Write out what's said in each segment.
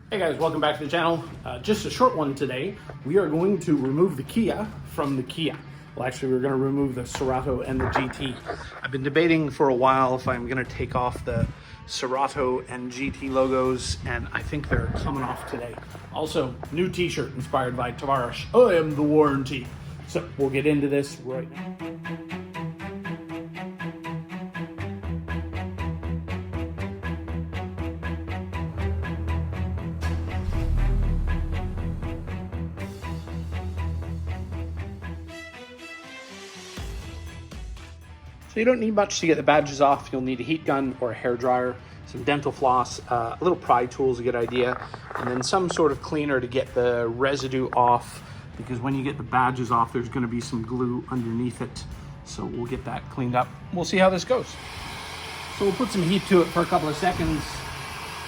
Hey guys, welcome back to the channel. Just a short one today. We are going to remove the Kia from the Kia. Well, actually, we're going to remove the Cerato and the GT. I've been debating for a while if I'm going to take off the Cerato and GT logos, and I think they're coming off today. Also, new t-shirt inspired by Tavares. I am the warranty. So we'll get into this right now. So you don't need much to get the badges off. You'll need a heat gun or a hair dryer, some dental floss, a little pry tool is a good idea, and then some sort of cleaner to get the residue off, because when you get the badges off, there's going to be some glue underneath it. So we'll get that cleaned up. We'll see how this goes. So we'll put some heat to it for a couple of seconds,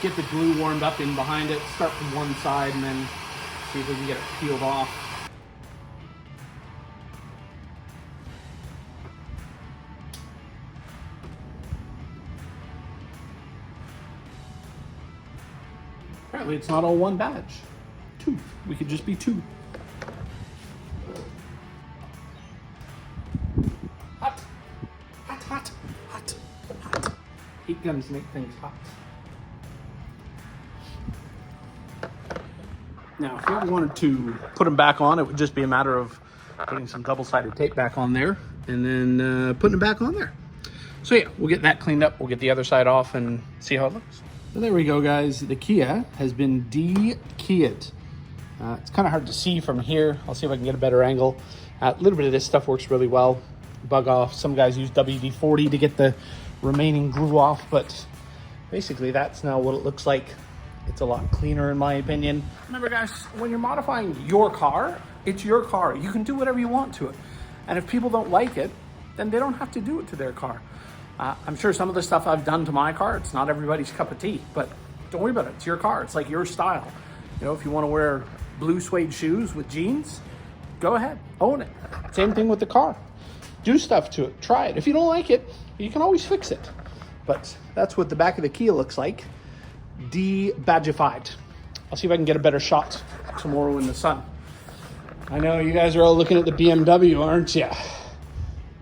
get the glue warmed up in behind it, start from one side, and then see if we can get it peeled off. Apparently it's not all one badge. Two. We could just be two. Hot. Hot, hot, hot, hot. Heat guns make things hot. Now, if you ever wanted to put them back on, it would just be a matter of putting some double-sided tape back on there and then putting it back on there. So yeah, we'll get that cleaned up. We'll get the other side off and see how it looks. So there we go, guys. The Kia has been de-keyed. It's kind of hard to see from here. I'll see if I can get a better angle. A little bit of this stuff works really well. Bug off. Some guys use WD-40 to get the remaining glue off, but basically that's now what it looks like. It's a lot cleaner in my opinion. Remember guys, when you're modifying your car, it's your car. You can do whatever you want to it. And if people don't like it, then they don't have to do it to their car. I'm sure some of the stuff I've done to my car, it's not everybody's cup of tea, but don't worry about it. It's your car. It's like your style. You know, if you want to wear blue suede shoes with jeans, go ahead, own it. Same thing with the car. Do stuff to it. Try it. If you don't like it, you can always fix it. But that's what the back of the Kia looks like. De-badgified. I'll see if I can get a better shot tomorrow in the sun. I know you guys are all looking at the BMW, aren't you?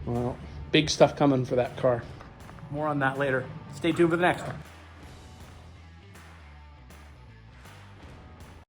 Well, big stuff coming for that car. More on that later. Stay tuned for the next one.